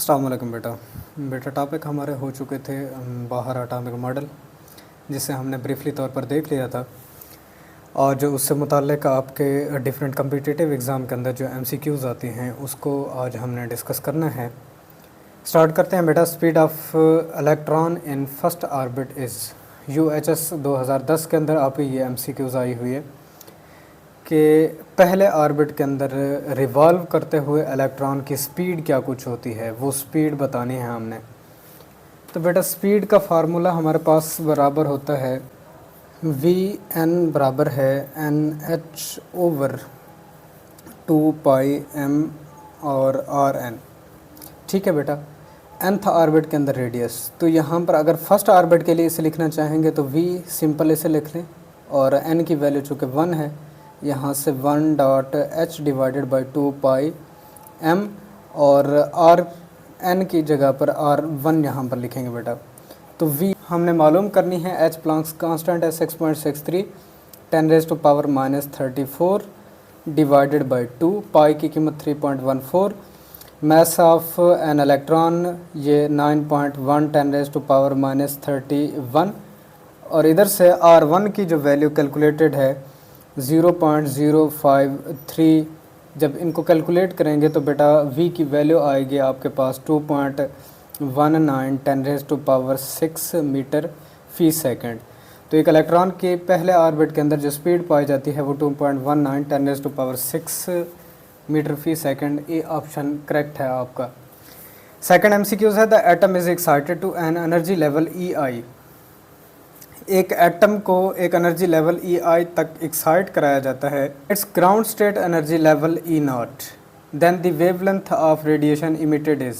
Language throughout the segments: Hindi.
अस्सलाम वालेकुम बेटा टॉपिक हमारे हो चुके थे बाहर एटॉमिक मॉडल, जिसे हमने ब्रीफली तौर पर देख लिया था। और जो उससे मुताल्लिक़ आपके डिफरेंट कम्पिटिटिव एग्ज़ाम के अंदर जो एमसीक्यूज़ आती हैं उसको आज हमने डिस्कस करना है। स्टार्ट करते हैं बेटा। Speed of electron in first orbit is UHS 2010 के अंदर आपकी ये एमसीक्यूज़ आई हुई है कि पहले ऑर्बिट के अंदर रिवॉल्व करते हुए इलेक्ट्रॉन की स्पीड क्या कुछ होती है, वो स्पीड बतानी है हमने। तो बेटा स्पीड का फार्मूला हमारे पास बराबर होता है वी एन बराबर है एन एच ओवर 2 पाई एम और आर एन। ठीक है बेटा। nth ऑर्बिट के अंदर रेडियस, तो यहाँ पर अगर फर्स्ट ऑर्बिट के लिए इसे लिखना चाहेंगे तो v सिंपल इसे लिख लें और n की वैल्यू चूँकि 1 है, यहाँ से 1 dot h divided by 2 pi m और r n की जगह पर r1 यहाँ पर लिखेंगे बेटा। तो v हमने मालूम करनी है, h प्लैंक्स कांस्टेंट है 6.63 10⁻⁻34 डिवाइडेड बाई 2, पाई की कीमत 3.14, मास ऑफ एन इलेक्ट्रॉन ये 9.1 10⁻⁻31 और इधर से R1 की जो वैल्यू कैलकुलेटेड है 0.053। जब इनको कैलकुलेट करेंगे तो बेटा V की वैल्यू आएगी आपके पास 2.19 10⁻6 मीटर फ़ी सेकंड। तो एक इलेक्ट्रॉन के पहले ऑर्बिट के अंदर जो स्पीड पाई जाती है वो 2.19 10⁻6 मीटर फ़ी सेकंड। ये ऑप्शन करेक्ट है आपका। सेकंड एमसीक्यूज है the atom is excited to an energy level EI। एक एटम को एक एनर्जी लेवल EI तक एक्साइट कराया जाता है। Its ground state energy level E0, then the wavelength of radiation emitted is.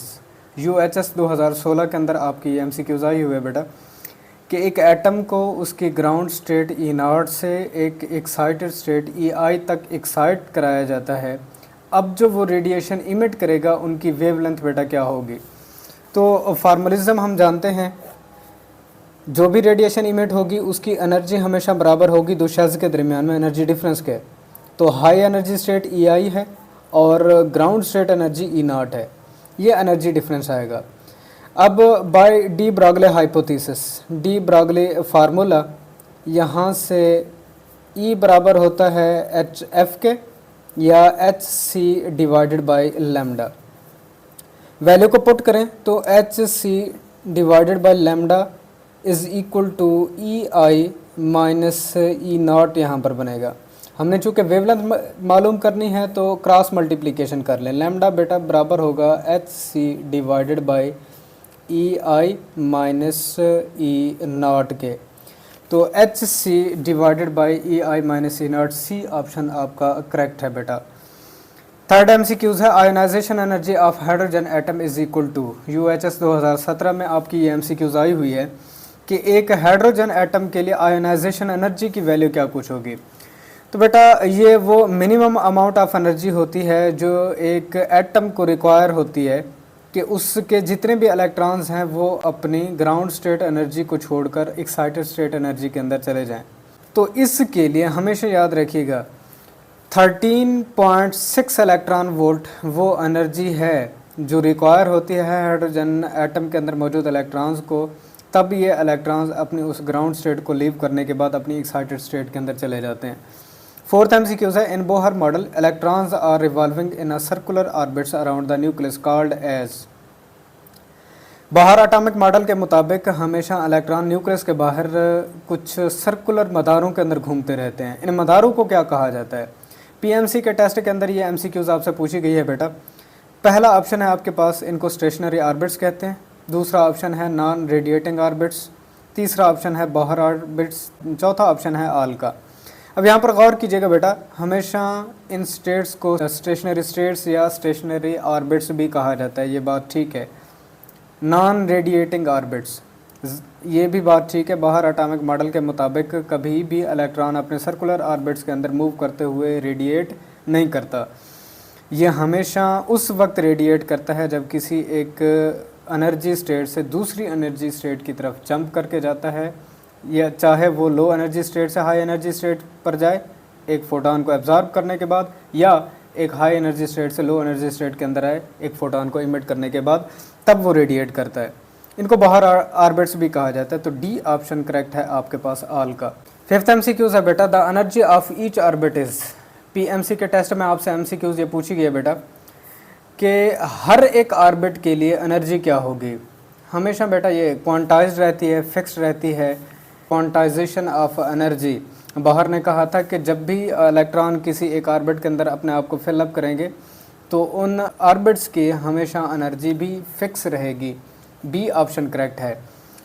UHS 2016 के अंदर आपकी एमसीक्यूज आई हुई है बेटा कि एक एटम को उसकी ग्राउंड स्टेट E0 से एक एक्साइटेड स्टेट EI तक एक्साइट कराया जाता है। अब जो वो रेडिएशन इमिट करेगा उनकी वेवलेंथ बेटा क्या होगी। तो फार्मलिज्म हम जानते हैं, जो भी रेडिएशन इमिट होगी उसकी एनर्जी हमेशा बराबर होगी दो शेल्स के दरमियान में एनर्जी डिफरेंस के। तो हाई एनर्जी स्टेट EI है और ग्राउंड स्टेट एनर्जी E0 है, ये एनर्जी डिफरेंस आएगा। अब by de Broglie hypothesis, de Broglie formula, यहाँ से E बराबर होता है HF के या HC divided by lambda. Value को पुट करें तो HC divided by lambda is equal to EI minus E0 यहाँ पर बनेगा। हमने चूँकि वेवलेंथ मालूम करनी है तो क्रॉस मल्टीप्लिकेशन कर लें। लैम्डा बेटा बराबर होगा HC divided by EI minus E0 के। तो HC divided by EI minus E0, C option आपका करेक्ट है बेटा। थर्ड एमसीक्यूज है ionisation energy of hydrogen atom is equal to. UHS 2017 में आपकी ये एमसीक्यूज आई हुई है कि एक हाइड्रोजन एटम के लिए आयोनाइजेशन एनर्जी की वैल्यू क्या कुछ होगी। तो बेटा ये वो मिनिमम अमाउंट ऑफ एनर्जी होती है जो एक एटम को रिक्वायर होती है कि उसके जितने भी इलेक्ट्रॉन्स हैं वो अपनी ग्राउंड स्टेट एनर्जी को छोड़कर एक्साइटेड स्टेट एनर्जी के अंदर चले जाएं। तो इसके लिए हमेशा याद रखिएगा 13.6 इलेक्ट्रॉन वोल्ट वो एनर्जी है जो रिक्वायर होती है हाइड्रोजन एटम के अंदर मौजूद इलेक्ट्रॉन्स को, तब ये इलेक्ट्रॉन्स अपनी उस ग्राउंड स्टेट को लीव करने के बाद अपनी एक्साइटेड स्टेट के अंदर चले जाते हैं। फोर्थ एमसीक्यूज है in Bohr model electrons are revolving in a circular orbits around the nucleus called as. Bohr atomic model के मुताबिक हमेशा इलेक्ट्रॉन न्यूक्लियस के बाहर कुछ सर्कुलर मदारों के अंदर घूमते रहते हैं। इन मदारों को क्या कहा जाता है। पीएमसी के टेस्ट के अंदर ये एमसीक्यूज आपसे पूछी गई है बेटा। पहला ऑप्शन है आपके पास, इनको स्टेशनरी ऑर्बिट्स कहते हैं। दूसरा ऑप्शन है नॉन रेडिएटिंग ऑर्बिट्स। तीसरा ऑप्शन है बाहर ऑर्बिट्स। चौथा ऑप्शन है आल का। अब यहाँ पर गौर कीजिएगा बेटा, हमेशा इन स्टेट्स को स्टेशनरी स्टेट्स या स्टेशनरी ऑर्बिट्स भी कहा जाता है, ये बात ठीक है। नॉन रेडिएटिंग ऑर्बिट्स, ये भी बात ठीक है। बाहर एटॉमिक मॉडल के मुताबिक कभी भी इलेक्ट्रॉन अपने सर्कुलर ऑर्बिट्स के अंदर मूव करते हुए रेडिएट नहीं करता। ये हमेशा उस वक्त रेडिएट करता है जब किसी एक एनर्जी स्टेट से दूसरी एनर्जी स्टेट की तरफ जंप करके जाता है, या चाहे वो लो एनर्जी स्टेट से हाई एनर्जी स्टेट पर जाए एक फोटॉन को एब्जॉर्ब करने के बाद, या एक हाई एनर्जी स्टेट से लो एनर्जी स्टेट के अंदर आए एक फोटोन को इमिट करने के बाद, तब वो रेडिएट करता है। इनको बाहर ऑर्बिट्स भी कहा जाता है। तो डी ऑप्शन करेक्ट है आपके पास ऑल का। फिफ्थ एमसीक्यूज है बेटा, the energy of each orbit is. PMC के टेस्ट में आपसे एमसीक्यूज ये पूछी गई है बेटा कि हर एक ऑर्बिट के लिए एनर्जी क्या होगी। हमेशा बेटा ये क्वांटाइज्ड रहती है, फिक्स्ड रहती है। क्वांटाइजेशन ऑफ एनर्जी, बाहर ने कहा था कि जब भी इलेक्ट्रॉन किसी एक ऑर्बिट के अंदर अपने आप को फिलअप करेंगे तो उन ऑर्बिट्स की हमेशा एनर्जी भी फिक्स रहेगी। बी ऑप्शन करेक्ट है।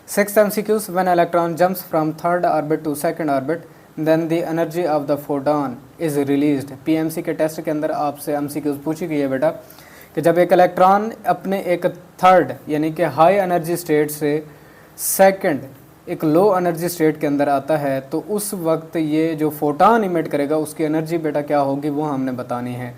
Sixth MCQs, when electron jumps from third orbit to second orbit then the energy of the photon is released. PMC के टेस्ट के अंदर आपसे एमसीक्यूज पूछी गई है बेटा कि जब एक इलेक्ट्रॉन अपने एक थर्ड यानी कि हाई एनर्जी स्टेट से सेकंड एक लो एनर्जी स्टेट के अंदर आता है तो उस वक्त ये जो फोटोन इमिट करेगा उसकी एनर्जी बेटा क्या होगी वो हमने बतानी है।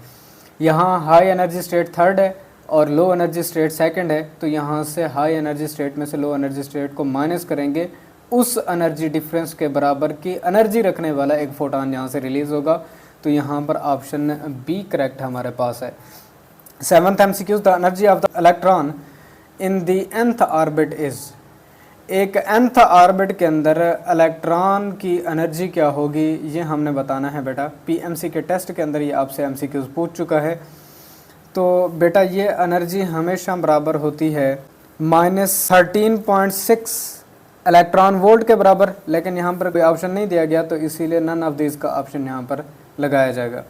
यहाँ हाई एनर्जी स्टेट थर्ड है और लो एनर्जी स्टेट सेकंड है, तो यहाँ से हाई एनर्जी स्टेट में से लो एनर्जी स्टेट को माइनस करेंगे, उस एनर्जी डिफरेंस के बराबर की एनर्जी रखने वाला एक फोटोन यहाँ से रिलीज़ होगा। तो यहाँ पर ऑप्शन बी करेक्ट हमारे पास है। Seventh MCQs, the energy of the electron in the nth orbit is. एक nth ऑर्बिट के अंदर इलेक्ट्रॉन की एनर्जी क्या होगी ये हमने बताना है बेटा। पीएमसी के टेस्ट के अंदर ये आपसे एमसीक्यूज पूछ चुका है। तो बेटा ये एनर्जी हमेशा बराबर होती है -13.6 इलेक्ट्रॉन वोल्ट के बराबर, लेकिन यहाँ पर कोई ऑप्शन नहीं दिया गया तो इसीलिए नन ऑफ दिस का ऑप्शन यहाँ पर लगाया जाएगा।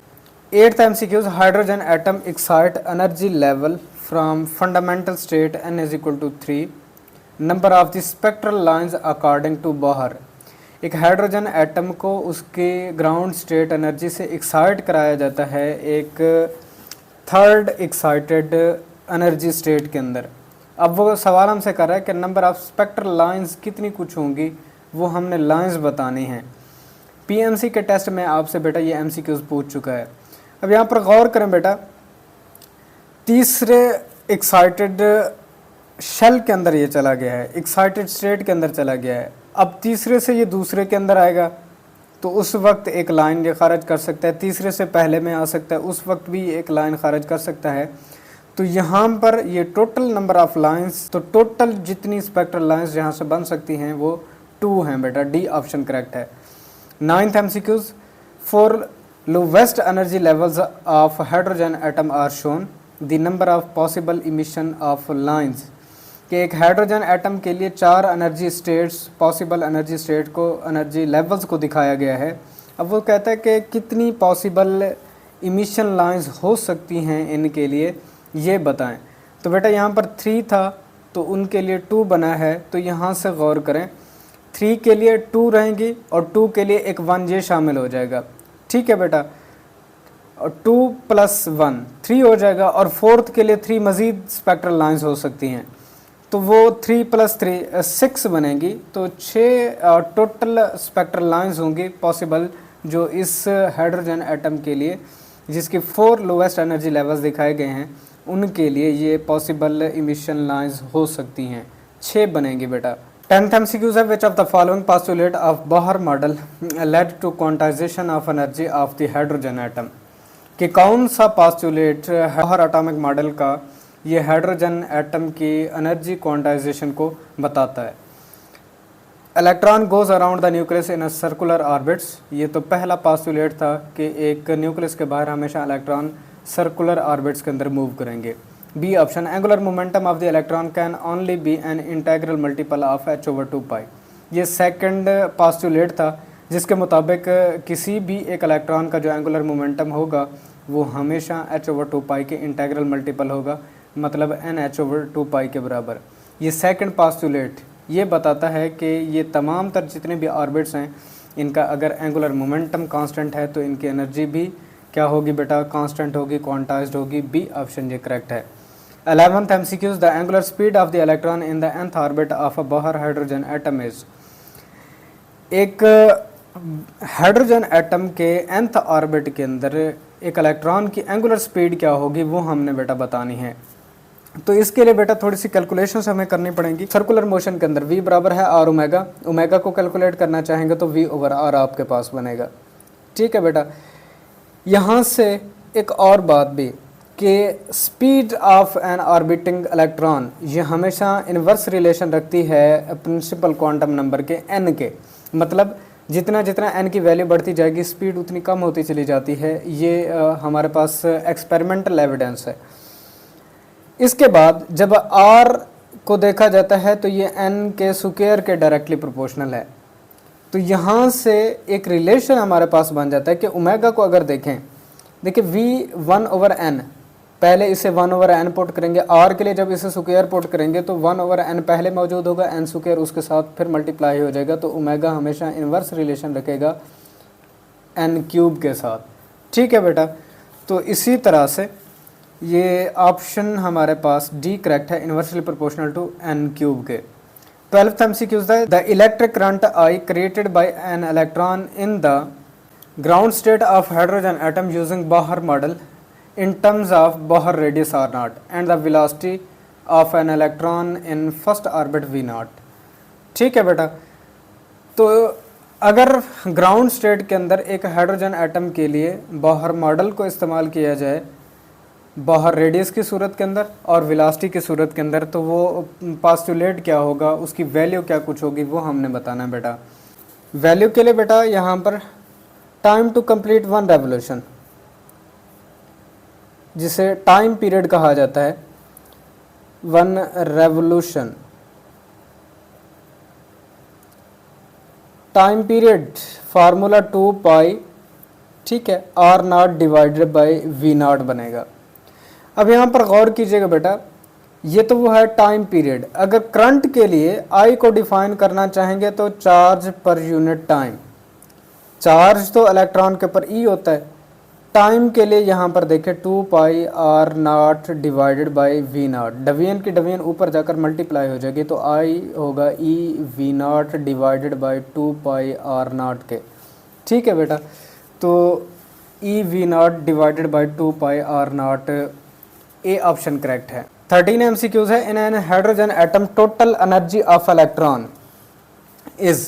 Eighth MCQs, hydrogen atom excite energy level from fundamental state n is equal to 3, number of the spectral lines according to Bohr. एक हाइड्रोजन एटम को उसके ग्राउंड स्टेट एनर्जी से एक्साइट कराया जाता है एक थर्ड एक्साइटेड एनर्जी स्टेट के अंदर। अब वो सवाल हमसे कर रहा है कि नंबर ऑफ स्पेक्ट्रल लाइंस कितनी कुछ होंगी, वो हमने लाइंस बतानी हैं। पीएमसी के टेस्ट में आपसे बेटा ये एमसीक्यूज पूछ चुका है। अब यहाँ पर गौर करें बेटा, तीसरे एक्साइटेड शेल के अंदर ये चला गया है, एक्साइटेड स्टेट के अंदर चला गया है। अब तीसरे से ये दूसरे के अंदर आएगा तो उस वक्त एक लाइन ये खारिज कर सकता है, तीसरे से पहले में आ सकता है उस वक्त भी एक लाइन खारिज कर सकता है। तो यहाँ पर ये टोटल नंबर ऑफ लाइंस, तो टोटल जितनी स्पेक्ट्रल लाइंस यहाँ से बन सकती हैं वो 2 हैं बेटा। डी ऑप्शन करेक्ट है। Ninth MCQs, for lowest energy levels of hydrogen atom are shown the number of possible emission of lines. कि एक हाइड्रोजन एटम के लिए 4 energy states, possible energy state को, एनर्जी लेवल्स को दिखाया गया है। अब वो कहता है कि कितनी पॉसिबल इमिशन लाइंस हो सकती हैं इनके लिए ये बताएं। तो बेटा यहाँ पर 3 था तो उनके लिए 2 बना है, तो यहाँ से गौर करें 3 के लिए 2 रहेंगी और 2 के लिए एक 1 ये शामिल हो जाएगा। ठीक है बेटा, और 2 + 1 3 हो जाएगा और 4th के लिए 3 मज़ीद स्पेक्ट्रल लाइंस हो सकती हैं, तो वो 3 + 3 6 बनेंगी। तो 6 टोटल स्पेक्ट्रल लाइंस होंगी पॉसिबल जो इस हाइड्रोजन एटम के लिए जिसकी 4 लोवेस्ट एनर्जी लेवल्स दिखाए गए हैं उनके लिए ये पॉसिबल इमिशन लाइंस हो सकती हैं। 6 बनेंगी बेटा। 10th एमसीक्यूज है, which of the following postulate of Bohr model led to quantization of energy of the hydrogen atom. कि कौन सा पोस्टुलेट बोहर एटॉमिक मॉडल का ये हाइड्रोजन एटम की एनर्जी क्वांटाइजेशन को बताता है। Electron goes around the nucleus in a circular orbits. ये तो पहला पोस्टुलेट था कि एक न्यूक्लियस के बाहर हमेशा इलेक्ट्रॉन सर्कुलर ऑर्बिट्स के अंदर मूव करेंगे। B option, angular momentum of the electron can only be an integral multiple of h/2 pi. ये सेकंड पोस्टुलेट था जिसके मुताबिक किसी भी एक इलेक्ट्रॉन का जो एंगुलर मोमेंटम होगा वो हमेशा h/2 पाई के इंटेग्रल मल्टीपल होगा, मतलब n/2 पाई के बराबर। ये सेकंड पोस्टुलेट ये बताता है कि ये तमाम तर जितने भी ऑर्बिट्स हैं इनका अगर एंगुलर मोमेंटम कांस्टेंट है तो इनकी एनर्जी भी क्या होगी बेटा, कांस्टेंट होगी, क्वांटाइज्ड होगी। बी ऑप्शन ये करेक्ट है। 11th MCQs, the angular speed of the electron in the nth orbit of a Bohr hydrogen atom is. एक हाइड्रोजन एटम के nth ऑर्बिट के अंदर एक इलेक्ट्रॉन की एंगुलर स्पीड क्या होगी वो हमने बेटा बतानी है। तो इसके लिए बेटा थोड़ी सी कैलकुलेशंस हमें करनी पड़ेंगी। सर्कुलर मोशन के अंदर v बराबर है r ओमेगा, ओमेगा को कैलकुलेट करना चाहेंगे तो v/r आपके पास बनेगा। ठीक है बेटा, यहाँ से एक और बात भी कि speed of an orbiting electron ये हमेशा इन्वर्स रिलेशन रखती है प्रिंसिपल क्वांटम नंबर के n के। मतलब जितना जितना n की वैल्यू बढ़ती जाएगी स्पीड उतनी कम होती चली जाती है। ये हमारे पास एक्सपेरिमेंटल एविडेंस है। इसके बाद जब r को देखा जाता है तो ये n के स्क्वायर के डायरेक्टली प्रोपोर्शनल है। तो यहाँ से एक रिलेशन हमारे पास बन जाता है कि ओमेगा को अगर देखें, देखिए v 1/n, पहले इसे 1/n पुट करेंगे, r के लिए जब इसे स्क्वायर पुट करेंगे तो 1/n पहले मौजूद होगा, n स्क्वायर उसके साथ फिर मल्टीप्लाई हो जाएगा। तो ओमेगा हमेशा इन्वर्स रिलेशन रखेगा n क्यूब के साथ। ठीक है बेटा, तो इसी तरह से ये ऑप्शन हमारे पास डी करेक्ट है, inversely proportional to n cube के। 12th MCQ है the electric current I created by an electron in the ground state of hydrogen atom using Bohr model in terms of Bohr radius r0 and the velocity of an electron in first orbit v0। ठीक है बेटा, तो अगर ग्राउंड स्टेट के अंदर एक हाइड्रोजन एटम के लिए बॉहर मॉडल को इस्तेमाल किया जाए बॉहर रेडियस की सूरत के अंदर और वेलोसिटी की सूरत के अंदर, तो वो पास्टुलेट क्या होगा, उसकी वैल्यू क्या कुछ होगी, वो हमने बताना है बेटा। वैल्यू के लिए बेटा यहाँ पर time to complete one revolution, जिसे टाइम पीरियड कहा जाता है, one revolution time period formula 2 pi, ठीक है, r0 डिवाइडेड बाई v0 बनेगा। अब यहाँ पर गौर कीजिएगा बेटा, ये तो वो है टाइम पीरियड। अगर करंट के लिए I को डिफाइन करना चाहेंगे तो charge per unit time, charge तो इलेक्ट्रॉन के ऊपर E होता है। टाइम के लिए यहाँ पर देखें 2 पाई r0 डिवाइडेड बाई v0, डवीएन की डवीएन ऊपर जाकर मल्टीप्लाई हो जाएगी, तो I होगा E v0 divided by 2 pi r0 के। ठीक है बेटा, तो E v0 divided by 2 pi r0, A option correct है। 13 MCQs है in an hydrogen atom total energy of electron is.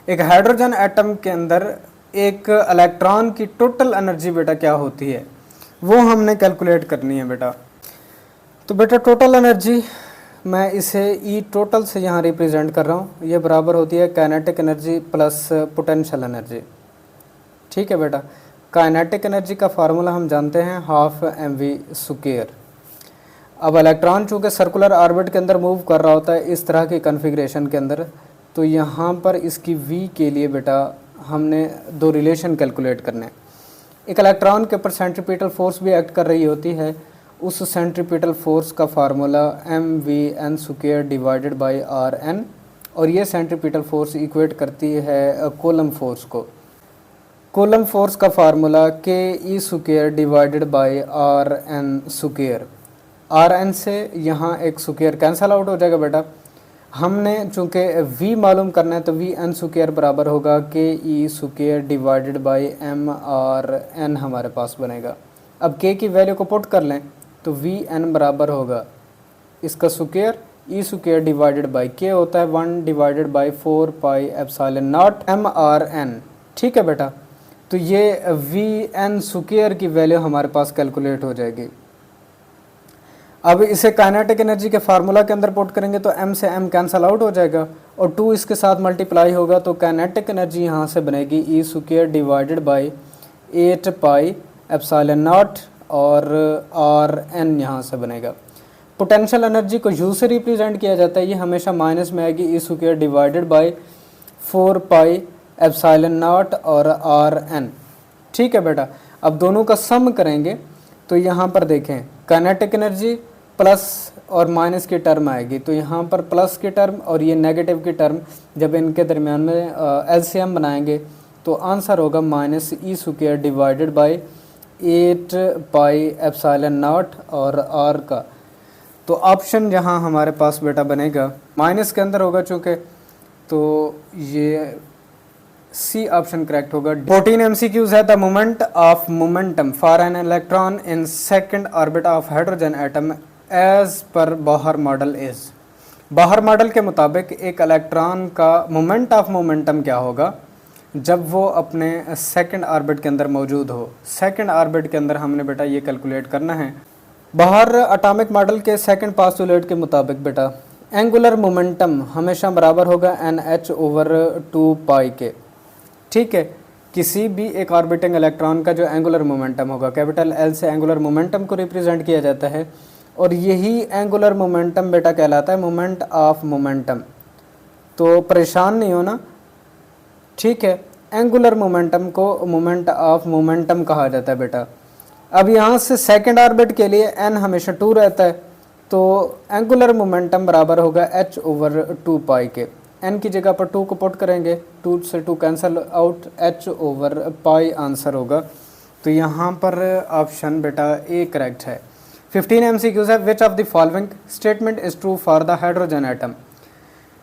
एक हाइड्रोजन एटम के अंदर एक इलेक्ट्रॉन की टोटल एनर्जी बेटा क्या होती है, वो हमने कैलकुलेट करनी है बेटा। तो बेटा टोटल एनर्जी मैं इसे ई टोटल से यहाँ रिप्रेजेंट कर रहा हूँ, ये बराबर होती है kinetic energy plus potential energy. ठीक है बेटा, काइनेटिक एनर्जी का फार्मूला हम जानते हैं हाफ mv²। अब इलेक्ट्रॉन चूँकि सर्कुलर ऑर्बिट के अंदर मूव कर रहा होता है इस तरह की कॉन्फ़िगरेशन के अंदर, तो यहाँ पर इसकी v के लिए बेटा हमने दो रिलेशन कैलकुलेट करने। एक इलेक्ट्रॉन के ऊपर सेंट्रीपिटल फोर्स भी एक्ट कर रही होती है, उस सेंट्रीपिटल फोर्स का formula mvn² divided by rn, और ये सेंट्रीपिटल फोर्स इक्वेट करती है कूलम फोर्स को। कूलम फोर्स का formula ke² divided by rn²। rn से यहाँ एक स्क्वायर कैंसल आउट हो जाएगा बेटा। हमने चूँकि v मालूम करना है तो vn² बराबर होगा ke² डिवाइडेड बाई mrn हमारे पास बनेगा। अब k की वैल्यू को पुट कर लें तो vn बराबर होगा इसका square e² divided by k होता है 1 divided by 4 pi epsilon not mrn। ठीक है बेटा, तो ये vn² की वैल्यू हमारे पास कैलकुलेट हो जाएगी। अब इसे काइनेटिक एनर्जी के फार्मूला के अंदर पुट करेंगे तो m से m कैंसल आउट हो जाएगा और 2 इसके साथ मल्टीप्लाई होगा, तो काइनेटिक एनर्जी यहाँ से बनेगी e² divided by 8 pi epsilon not और rn यहाँ से बनेगा। पोटेंशियल एनर्जी को u से रिप्रेजेंट किया जाता है, ये हमेशा माइनस में आएगी e² divided by 4 pi epsilon not और rn। ठीक है बेटा, अब दोनों का सम करेंगे तो यहाँ पर देखें काइनेटिक एनर्जी प्लस और माइनस की टर्म आएगी, तो यहाँ पर प्लस की टर्म और ये नेगेटिव की टर्म जब इनके दरमियान में एलसीएम बनाएंगे तो आंसर होगा -e² divided by 8 pi epsilon not और r का। तो ऑप्शन जहाँ हमारे पास बेटा बनेगा माइनस के अंदर होगा चूँकि, तो ये सी ऑप्शन करेक्ट होगा। 14 MCQs है the moment of momentum for an electron in second orbit of hydrogen atom as per Bohr model is. Bohr model के मुताबिक एक इलेक्ट्रॉन का मोमेंट ऑफ मोमेंटम क्या होगा जब वो अपने सेकंड ऑर्बिट के अंदर मौजूद हो। सेकंड ऑर्बिट के अंदर हमने बेटा ये कैलकुलेट करना है। बाहर एटॉमिक मॉडल के सेकंड पास्टुलेट के मुताबिक बेटा एंगुलर मोमेंटम हमेशा बराबर होगा NH/2 के। ठीक है, किसी भी एक ऑर्बिटिंग इलेक्ट्रॉन का जो एंगुलर मोमेंटम होगा, कैपिटल L से एंगुलर मोमेंटम को रिप्रेजेंट किया जाता है और यही एंगुलर मोमेंटम बेटा कहलाता है मोमेंट ऑफ मोमेंटम। तो परेशान नहीं होना, ठीक है। एंगुलर मोमेंटम को मोमेंट ऑफ मोमेंटम कहा जाता है बेटा। अब यहाँ से सेकंड ऑर्बिट के लिए n हमेशा 2 रहता है, तो एंगुलर मोमेंटम बराबर होगा H/2 के। n की जगह पर 2 को पुट करेंगे, 2 से 2 कैंसिल आउट, H/π आंसर होगा। तो यहाँ पर ऑप्शन बेटा ए करेक्ट है। 15 MCQs है। Which of the following statement is true for the hydrogen atom.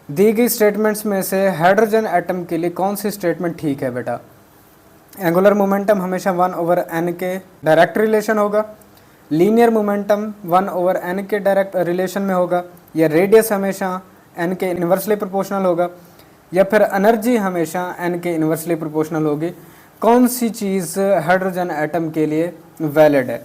दी गई स्टेटमेंट्स में से हाइड्रोजन एटम के लिए कौन सी स्टेटमेंट ठीक है बेटा। एंगुलर मोमेंटम हमेशा 1/n के डायरेक्ट रिलेशन होगा, लीनियर मोमेंटम 1/n के डायरेक्ट रिलेशन में होगा, या रेडियस हमेशा n के इन्वर्सली प्रोपोर्शनल होगा, या फिर एनर्जी हमेशा n के इन्वर्सली प्रोपोर्शनल होगी। कौन सी चीज़ हाइड्रोजन एटम के लिए वैलिड है।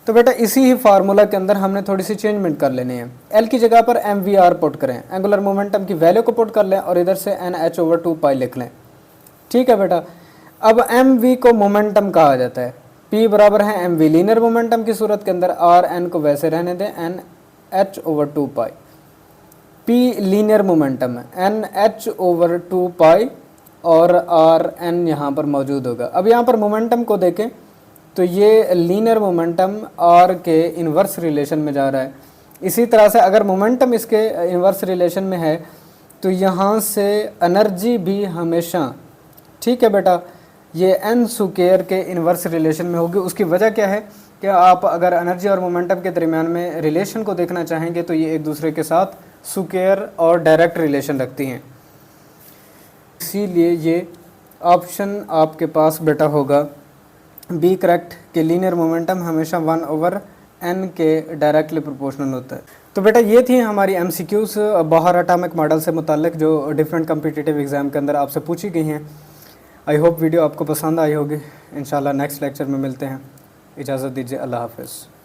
तो बेटा इसी ही फार्मूला के अंदर हमने थोड़ी सी चेंजमेंट कर लेनी है। L की जगह पर mvr पुट करें, एंगुलर मोमेंटम की वैल्यू को पुट कर लें और इधर से NH/2 लिख लें। ठीक है बेटा। अब mv को मोमेंटम कहा जाता है, p बराबर है mv। लीनियर मोमेंटम की सूरत के अंदर r n को वैसे रहने दें, NH/2 p लीनियर मोमेंटम है, NH/2 और r n यहाँ पर मौजूद होगा। अब यहाँ पर मोमेंटम को देखें तो ये लीनियर मोमेंटम r के इन्वर्स रिलेशन में जा रहा है। इसी तरह से अगर मोमेंटम इसके इन्वर्स रिलेशन में है तो यहाँ से एनर्जी भी हमेशा, ठीक है बेटा, ये n स्क्वायर के इन्वर्स रिलेशन में होगी। उसकी वजह क्या है कि आप अगर एनर्जी और मोमेंटम के दरमियान में रिलेशन को देखना चाहेंगे तो ये एक दूसरे के साथ स्क्वायर और डायरेक्ट रिलेशन रखती हैं। इसीलिए ये ऑप्शन आपके पास बेटा होगा बी करेक्ट कि लीनियर मोमेंटम हमेशा 1/n के डायरेक्टली प्रोपोर्शनल होता है। तो बेटा ये थी हमारी MCQs बाहर एटॉमिक मॉडल से मुताल्लिक जो डिफरेंट कम्पिटिटिव एग्ज़ाम के अंदर आपसे पूछी गई हैं। आई होप वीडियो आपको पसंद आई होगी। इंशाल्लाह नेक्स्ट लेक्चर में मिलते हैं। इजाज़त दीजिए, अल्लाह हाफ़िज़।